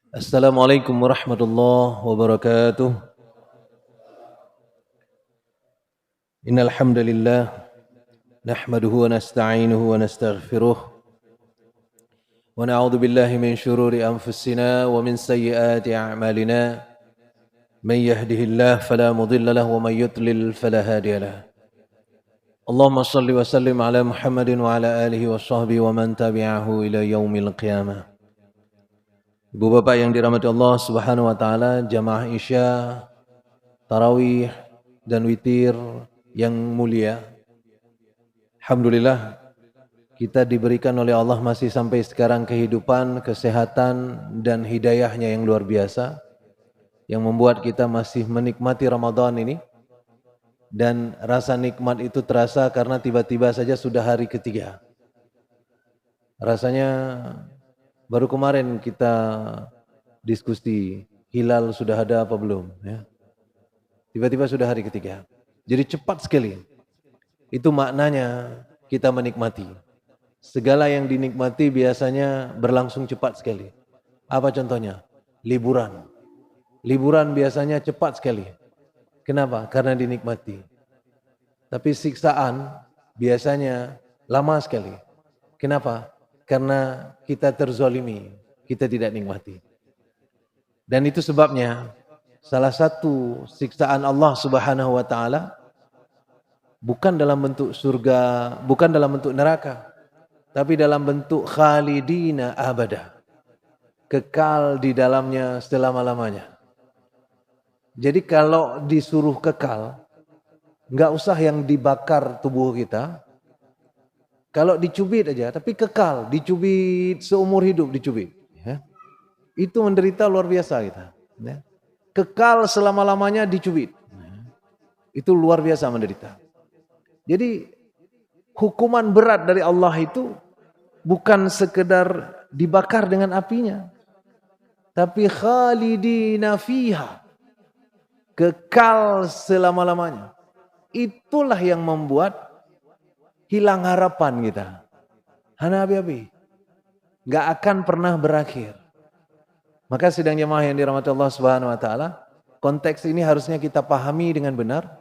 Assalamualaikum warahmatullahi wabarakatuh. Innal hamdalillah nahmaduhu wa nasta'inuhu wa nastaghfiruh wa na'udzu billahi min shururi anfusina wa min sayyiati a'malina. Man yahdihillahu fala mudilla lahu wa man yudlil fala hadiya lahu. Allahumma shalli wa sallim ala Muhammadin wa ala alihi wa sahbihi wa man tabi'ahu ila yaumil qiyamah. Ibu bapak yang dirahmati Allah Subhanahu wa taala, jamaah Isya, tarawih dan witir yang mulia. Alhamdulillah kita diberikan oleh Allah masih sampai sekarang kehidupan, kesehatan dan hidayahnya yang luar biasa yang membuat kita masih menikmati Ramadan ini, dan rasa nikmat itu terasa karena tiba-tiba saja sudah hari ketiga. Rasanya baru kemarin kita diskusi hilal sudah ada apa belum ya. Tiba-tiba sudah hari ketiga. Jadi cepat sekali. Itu maknanya kita menikmati. Segala yang dinikmati biasanya berlangsung cepat sekali. Apa contohnya? Liburan. Liburan biasanya cepat sekali. Kenapa? Karena dinikmati. Tapi siksaan biasanya lama sekali. Kenapa? Karena kita terzolimi. Kita tidak nikmati. Dan itu sebabnya salah satu siksaan Allah Subhanahu wa taala bukan dalam bentuk surga, bukan dalam bentuk neraka, tapi dalam bentuk khalidina abada. Kekal di dalamnya selama-lamanya. Jadi kalau disuruh kekal, enggak usah yang dibakar tubuh kita. Kalau dicubit aja, tapi kekal, dicubit seumur hidup dicubit. Ya. Itu menderita luar biasa kita. Ya. Kekal selama-lamanya dicubit. Itu luar biasa menderita. Jadi hukuman berat dari Allah itu bukan sekedar dibakar dengan apinya, tapi khalidina fiha, kekal selama-lamanya. Itulah yang membuat hilang harapan kita. Hana abi-abi, gak akan pernah berakhir. Maka sidang jemaah yang dirahmati Allah Subhanahu wa taala, konteks ini harusnya kita pahami dengan benar.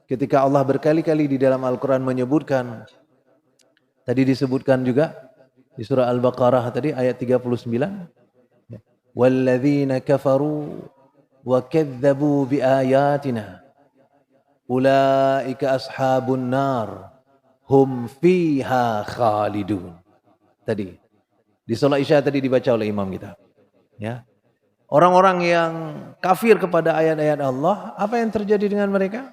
Ketika Allah berkali-kali di dalam Al-Quran menyebutkan, tadi disebutkan juga di surah Al-Baqarah tadi ayat 39, وَالَّذِينَ كَفَرُوا وَكَذَّبُوا بِآيَاتِنَا أُولَٰئِكَ أَصْحَابُ النَّارِ هُمْ فِيهَا خَالِدُونَ. Tadi di salat Isya tadi dibaca oleh imam kita. Ya. Orang-orang yang kafir kepada ayat-ayat Allah, apa yang terjadi dengan mereka?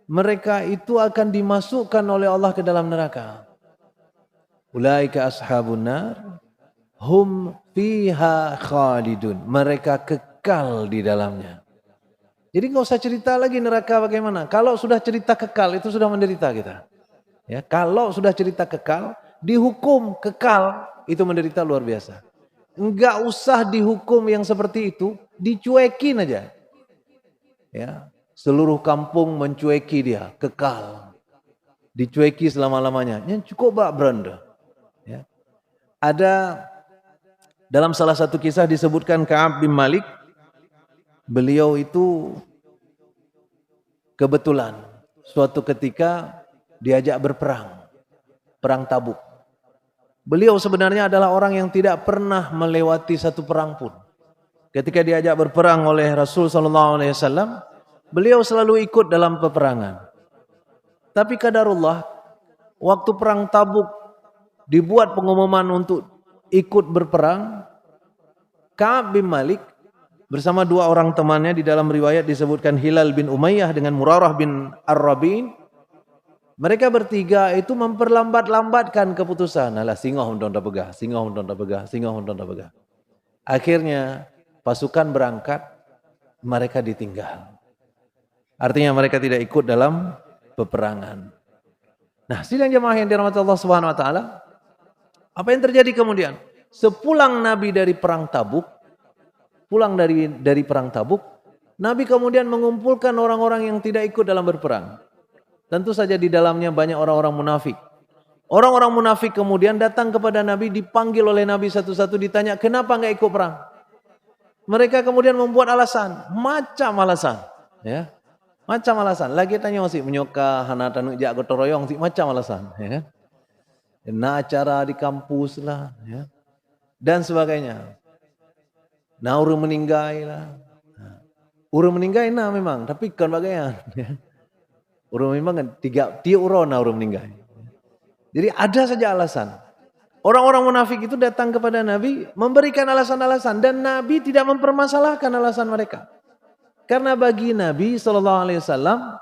Mereka itu akan dimasukkan oleh Allah ke dalam neraka. Ulaika ashabun nar hum fiha khalidun. Mereka kekal di dalamnya. Jadi enggak usah cerita lagi neraka bagaimana. Kalau sudah cerita kekal itu sudah menderita kita. Ya, kalau sudah cerita kekal, dihukum kekal itu menderita luar biasa. Enggak usah dihukum yang seperti itu, dicuekin aja. Ya. Seluruh kampung mencueki dia, kekal. Dicueki selama-lamanya. Yang cukup bak beranda. Ya. Ada dalam salah satu kisah disebutkan Ka'ab bin Malik. Beliau itu kebetulan suatu ketika diajak berperang. Perang Tabuk. Beliau sebenarnya adalah orang yang tidak pernah melewati satu perang pun. Ketika diajak berperang oleh Rasul SAW, beliau selalu ikut dalam peperangan. Tapi qadarullah, waktu perang Tabuk dibuat pengumuman untuk ikut berperang, Ka'ab bin Malik bersama dua orang temannya, di dalam riwayat disebutkan Hilal bin Umayyah dengan Murarah bin Ar-Rabi'in. Mereka bertiga itu memperlambat-lambatkan keputusan. Alah, singoh untuk pegah, singoh untuk pegah, singoh untuk pegah. Akhirnya pasukan berangkat, mereka ditinggal. Artinya mereka tidak ikut dalam peperangan. Nah, sidang jemaah yang dirahmati Allah Subhanahu wa taala, apa yang terjadi kemudian? Sepulang Nabi dari perang Tabuk, pulang dari perang Tabuk, Nabi kemudian mengumpulkan orang-orang yang tidak ikut dalam berperang. Tentu saja di dalamnya banyak orang-orang munafik Orang-orang munafik kemudian datang kepada Nabi, dipanggil oleh Nabi satu-satu, ditanya, kenapa nggak ikut perang? Mereka kemudian membuat alasan, macam alasan. Ya, macam alasan. Lagi tanya sih, menyoka, hana tanuk jak gotoroyong sih, macam alasan. Ya kan? Nah, acara di kampus lah. Ya. Dan sebagainya. Nah, urang meninggal lah. Urang meninggal nah memang, tapi kan bagaimana. Ya. Urang memang kan tiga urang nah urang meninggal. Jadi ada saja alasan. Orang-orang munafik itu datang kepada Nabi memberikan alasan-alasan dan Nabi tidak mempermasalahkan alasan mereka. Karena bagi Nabi SAW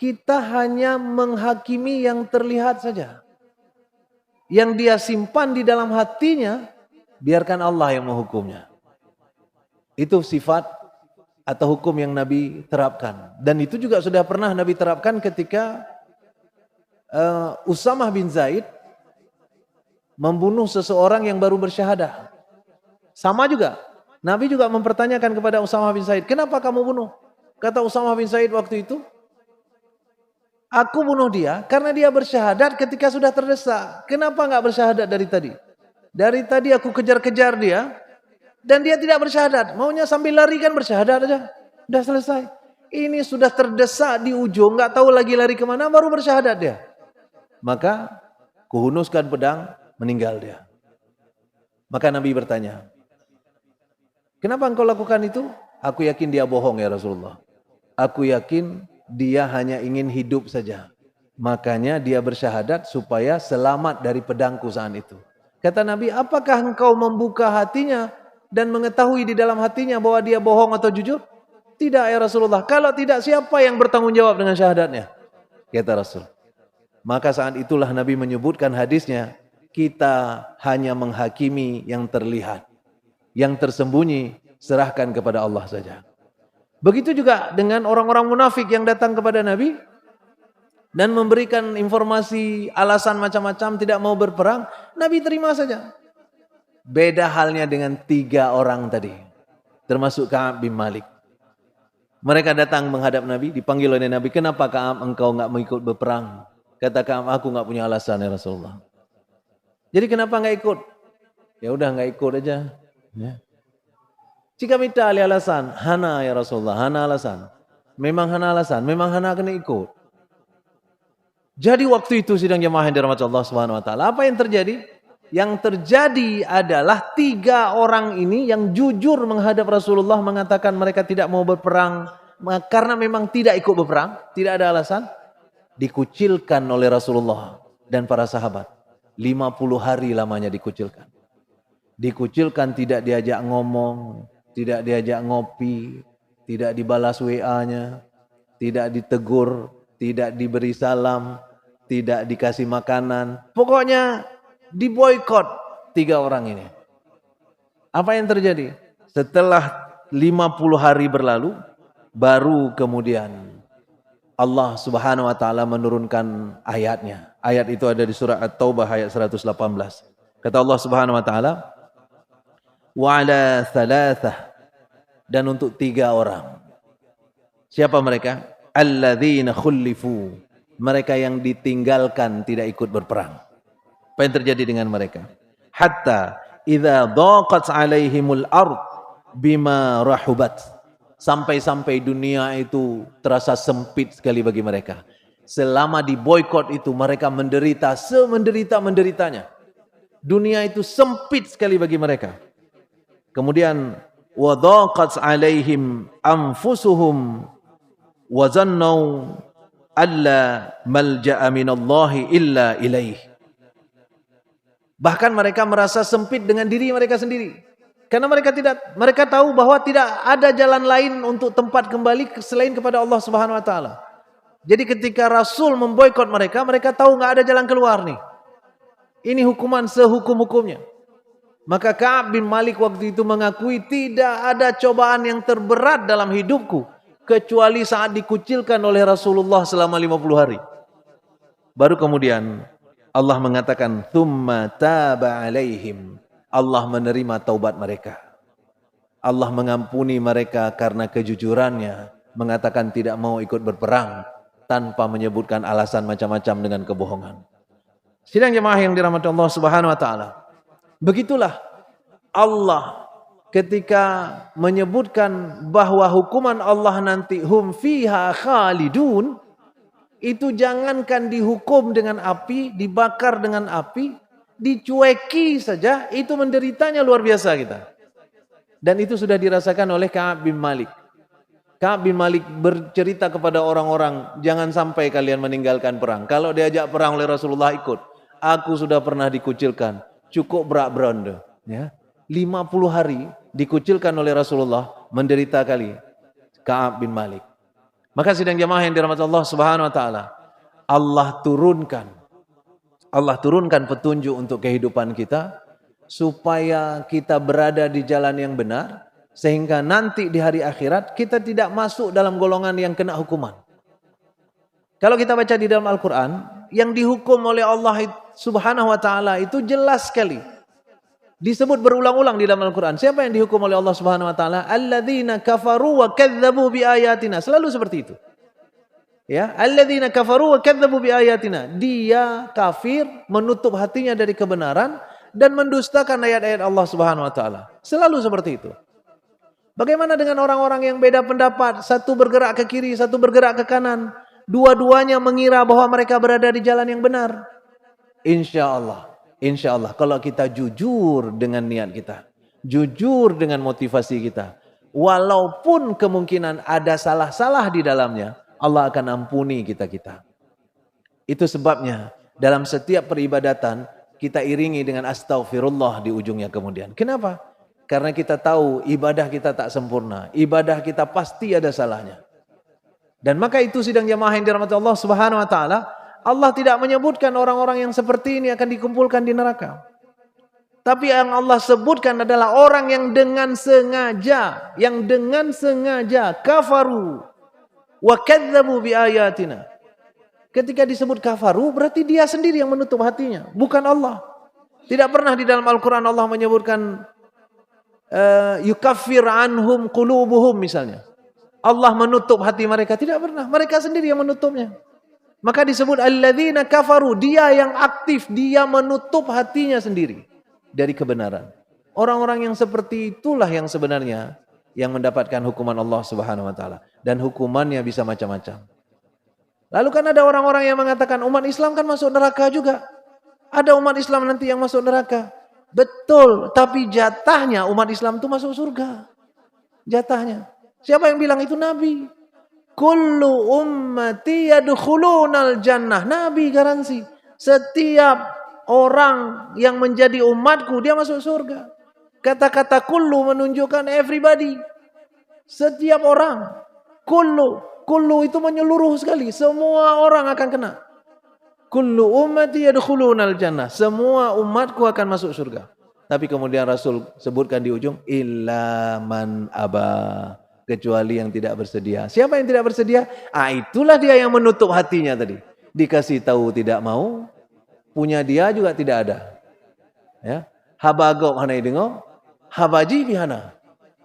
kita hanya menghakimi yang terlihat saja. Yang dia simpan di dalam hatinya biarkan Allah yang menghukumnya. Itu sifat atau hukum yang Nabi terapkan. Dan itu juga sudah pernah Nabi terapkan ketika Usamah bin Zaid membunuh seseorang yang baru bersyahadah. Sama juga. Nabi juga mempertanyakan kepada Usamah bin Zaid, kenapa kamu bunuh? Kata Usamah bin Zaid waktu itu, aku bunuh dia karena dia bersyahadat ketika sudah terdesak. Kenapa enggak bersyahadat dari tadi? Dari tadi aku kejar-kejar dia dan dia tidak bersyahadat. Maunya sambil lari kan bersyahadat aja. Sudah selesai. Ini sudah terdesak di ujung, enggak tahu lagi lari kemana, baru bersyahadat dia. Maka kuhunuskan pedang, meninggal dia. Maka Nabi bertanya, kenapa engkau lakukan itu? Aku yakin dia bohong ya Rasulullah. Aku yakin dia hanya ingin hidup saja. Makanya dia bersyahadat supaya selamat dari pedangku saat itu. Kata Nabi, apakah engkau membuka hatinya dan mengetahui di dalam hatinya bahwa dia bohong atau jujur? Tidak ya Rasulullah. Kalau tidak, siapa yang bertanggung jawab dengan syahadatnya? Kata Rasul. Maka saat itulah Nabi menyebutkan hadisnya, kita hanya menghakimi yang terlihat. Yang tersembunyi serahkan kepada Allah saja. Begitu juga dengan orang-orang munafik yang datang kepada Nabi dan memberikan informasi alasan macam-macam tidak mau berperang, Nabi terima saja. Beda halnya dengan 3 orang tadi, termasuk Ka'ab bin Malik. Mereka datang menghadap Nabi, dipanggil oleh Nabi, kenapa Ka'ab engkau enggak mengikut berperang? Kata Ka'ab, aku enggak punya alasan ya Rasulullah. Jadi kenapa enggak ikut? Ya udah enggak ikut aja. Ya. Jika minta ahli alasan, hana ya Rasulullah, hana alasan. Memang hana alasan, memang hana kena ikut. Jadi waktu itu sidang jemaah yang dirahmati Allah Subhanahu wa taala, apa yang terjadi? Yang terjadi adalah 3 orang ini yang jujur menghadap Rasulullah mengatakan mereka tidak mau berperang karena memang tidak ikut berperang, tidak ada alasan, dikucilkan oleh Rasulullah dan para sahabat. 50 hari lamanya dikucilkan. Dikucilkan, tidak diajak ngomong, tidak diajak ngopi, tidak dibalas WA-nya, tidak ditegur, tidak diberi salam, tidak dikasih makanan. Pokoknya diboikot 3 orang ini. Apa yang terjadi? Setelah 50 hari berlalu, baru kemudian Allah Subhanahu wa taala menurunkan ayatnya. Ayat itu ada di surah At-Taubah ayat 118. Kata Allah Subhanahu wa taala, wa ala thalathah, dan untuk 3 orang. Siapa mereka? Alladzina khullifu, mereka yang ditinggalkan tidak ikut berperang. Apa yang terjadi dengan mereka? Hatta idza dhaqat alaihimul ard bima rahubat, sampai-sampai dunia itu terasa sempit sekali bagi mereka. Selama diboikot itu mereka menderita semenderita-menderitanya. Dunia itu sempit sekali bagi mereka. Kemudian wa dhaqat alaihim anfusuhum wa zannau alla malja'a minallahi illa ilaih. Bahkan mereka merasa sempit dengan diri mereka sendiri. Karena mereka tahu bahwa tidak ada jalan lain untuk tempat kembali selain kepada Allah Subhanahu wa taala. Jadi ketika Rasul memboikot mereka, mereka tahu enggak ada jalan keluar nih. Ini hukuman sehukum-hukumnya. Maka Ka'ab bin Malik waktu itu mengakui, tidak ada cobaan yang terberat dalam hidupku kecuali saat dikucilkan oleh Rasulullah selama 50 hari. Baru kemudian Allah mengatakan, "Tsumma taba 'alaihim." Allah menerima taubat mereka. Allah mengampuni mereka karena kejujurannya, mengatakan tidak mau ikut berperang tanpa menyebutkan alasan macam-macam dengan kebohongan. Sidang jemaah yang dirahmati Allah Subhanahu wa taala. Begitulah Allah ketika menyebutkan bahwa hukuman Allah nanti hum fiha khalidun, itu jangankan dihukum dengan api, dibakar dengan api, dicueki saja, itu menderitanya luar biasa kita. Dan itu sudah dirasakan oleh Ka'ab bin Malik. Ka'ab bin Malik bercerita kepada orang-orang, jangan sampai kalian meninggalkan perang. Kalau diajak perang oleh Rasulullah ikut. Aku sudah pernah dikucilkan, cukup berak-beronde. Ya. 50 hari dikucilkan oleh Rasulullah, menderita kali Ka'ab bin Malik. Maka sidang jamaah yang dirahmati Allah Subhanahu wa taala, Allah turunkan petunjuk untuk kehidupan kita supaya kita berada di jalan yang benar, sehingga nanti di hari akhirat kita tidak masuk dalam golongan yang kena hukuman. Kalau kita baca di dalam Al-Quran, yang dihukum oleh Allah Subhanahu wa taala itu jelas sekali. Disebut berulang-ulang di dalam Al-Quran. Siapa yang dihukum oleh Allah Subhanahu wa taala? Alladzina kafaru wa kadzdzabu biayatina. Selalu seperti itu. Ya, alladzina kafaru wa kadzdzabu biayatina. Dia kafir, menutup hatinya dari kebenaran dan mendustakan ayat-ayat Allah Subhanahu wa taala. Selalu seperti itu. Bagaimana dengan orang-orang yang beda pendapat, satu bergerak ke kiri, satu bergerak ke kanan, dua-duanya mengira bahwa mereka berada di jalan yang benar? Insya Allah kalau kita jujur dengan niat kita, jujur dengan motivasi kita, walaupun kemungkinan ada salah-salah di dalamnya, Allah akan ampuni kita-kita. Itu sebabnya dalam setiap peribadatan kita iringi dengan astaghfirullah di ujungnya kemudian. Kenapa? Karena kita tahu ibadah kita tak sempurna, ibadah kita pasti ada salahnya. Dan maka itu sidang jamaah yang dirahmati Allah Subhanahu wa taala, Allah tidak menyebutkan orang-orang yang seperti ini akan dikumpulkan di neraka. Tapi yang Allah sebutkan adalah orang yang dengan sengaja, kafaru wa kadzdzabu biayatina. Ketika disebut kafaru berarti dia sendiri yang menutup hatinya, bukan Allah. Tidak pernah di dalam Al-Quran Allah menyebutkan yukaffir anhum qulubuhum misalnya. Allah menutup hati mereka, tidak pernah. Mereka sendiri yang menutupnya. Maka disebut alladzina kafaru, dia yang aktif, dia menutup hatinya sendiri dari kebenaran. Orang-orang yang seperti itulah yang sebenarnya yang mendapatkan hukuman Allah Subhanahu wa taala, dan hukumannya bisa macam-macam. Lalu kan ada orang-orang yang mengatakan umat Islam kan masuk neraka juga. Ada umat Islam nanti yang masuk neraka. Betul, tapi jatahnya umat Islam itu masuk surga. Jatahnya. Siapa yang bilang itu? Nabi. Kullu ummati yadkhulunal jannah. Nabi garansi. Setiap orang yang menjadi umatku dia masuk surga. Kata-kata kullu menunjukkan everybody. Setiap orang. Kullu itu menyeluruh sekali. Semua orang akan kena. Kullu ummati yadkhulunal jannah. Semua umatku akan masuk surga. Tapi kemudian Rasul sebutkan di ujung illa man aba. Kecuali yang tidak bersedia. Siapa yang tidak bersedia? Itulah dia yang menutup hatinya tadi. Dikasih tahu tidak mau, punya dia juga tidak ada. Ya, habagok hanai dengo, habaji bihana.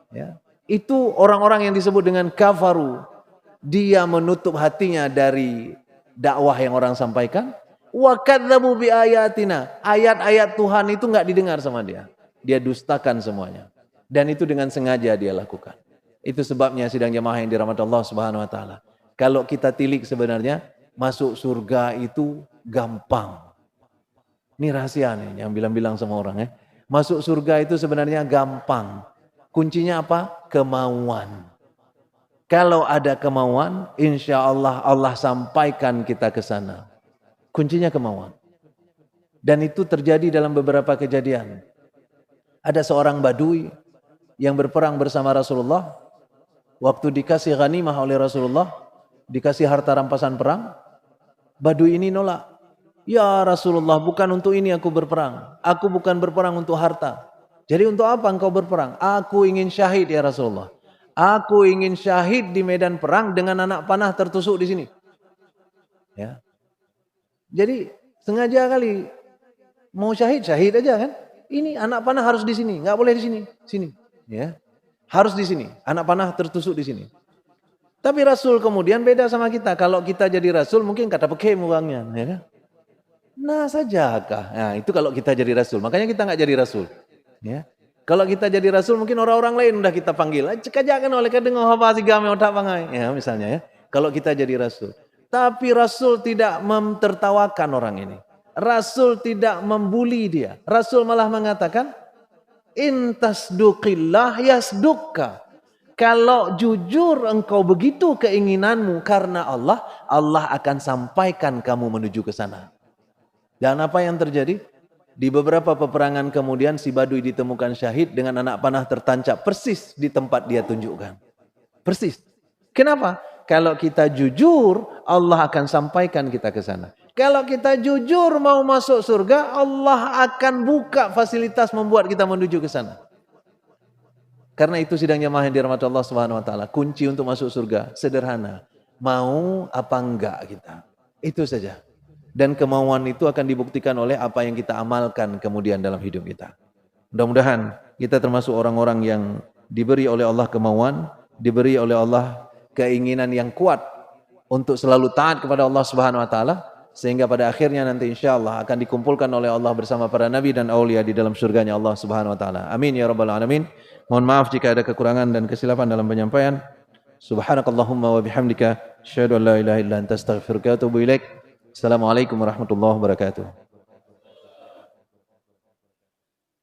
Ya, itu orang-orang yang disebut dengan kafaru. Dia menutup hatinya dari dakwah yang orang sampaikan. Wa kadzdzabu biayatina. Ayat-ayat Tuhan itu enggak didengar sama dia. Dia dustakan semuanya. Dan itu dengan sengaja dia lakukan. Itu sebabnya sidang jamaah yang dirahmati Allah Subhanahu wa taala. Kalau kita tilik sebenarnya masuk surga itu gampang. Ini rahasia nih yang bilang-bilang sama orang ya. Masuk surga itu sebenarnya gampang. Kuncinya apa? Kemauan. Kalau ada kemauan, insya Allah Allah sampaikan kita ke sana. Kuncinya kemauan. Dan itu terjadi dalam beberapa kejadian. Ada seorang badui yang berperang bersama Rasulullah. Waktu dikasih ghanimah oleh Rasulullah, dikasih harta rampasan perang, badui ini nolak. Ya Rasulullah, bukan untuk ini aku berperang. Aku bukan berperang untuk harta. Jadi untuk apa engkau berperang? Aku ingin syahid ya Rasulullah. Aku ingin syahid di medan perang dengan anak panah tertusuk di sini. Ya. Jadi sengaja kali mau syahid aja kan? Ini anak panah harus di sini, nggak boleh di sini. Ya. Harus di sini, anak panah tertusuk di sini. Tapi Rasul kemudian beda sama kita. Kalau kita jadi Rasul mungkin kata pakai murangnya, ya kan? Nah sajakah? Nah itu kalau kita jadi rasul. Makanya kita nggak jadi rasul. Ya. Kalau kita jadi rasul mungkin orang-orang lain udah kita panggil. Cek aja kan oleh kadang apa sih game otak pangai. Ya misalnya ya. Kalau kita jadi rasul. Tapi rasul tidak mentertawakan orang ini. Rasul tidak membuli dia. Rasul malah mengatakan in tasduqillah yasdukka. Kalau jujur engkau begitu keinginanmu karena Allah, Allah akan sampaikan kamu menuju ke sana. Dan apa yang terjadi? Di beberapa peperangan kemudian si Badui ditemukan syahid dengan anak panah tertancap persis di tempat dia tunjukkan. Persis. Kenapa? Kalau kita jujur, Allah akan sampaikan kita ke sana. Kalau kita jujur mau masuk surga, Allah akan buka fasilitas membuat kita menuju ke sana. Karena itu sidang jamaah yang dirahmati Allah Subhanahu wa taala, kunci untuk masuk surga sederhana. Mau apa enggak kita. Itu saja. Dan kemauan itu akan dibuktikan oleh apa yang kita amalkan kemudian dalam hidup kita. Mudah-mudahan kita termasuk orang-orang yang diberi oleh Allah kemauan, diberi oleh Allah keinginan yang kuat untuk selalu taat kepada Allah Subhanahu wa taala, sehingga pada akhirnya nanti insyaallah akan dikumpulkan oleh Allah bersama para nabi dan aulia di dalam surganya Allah Subhanahu wa taala. Amin ya rabbal alamin. Mohon maaf jika ada kekurangan dan kesilapan dalam penyampaian. Subhanakallahumma wa bihamdika asyhadu an la ilaha illa anta astaghfiruka wa atubu ilaik. Assalamualaikum warahmatullahi wabarakatuh.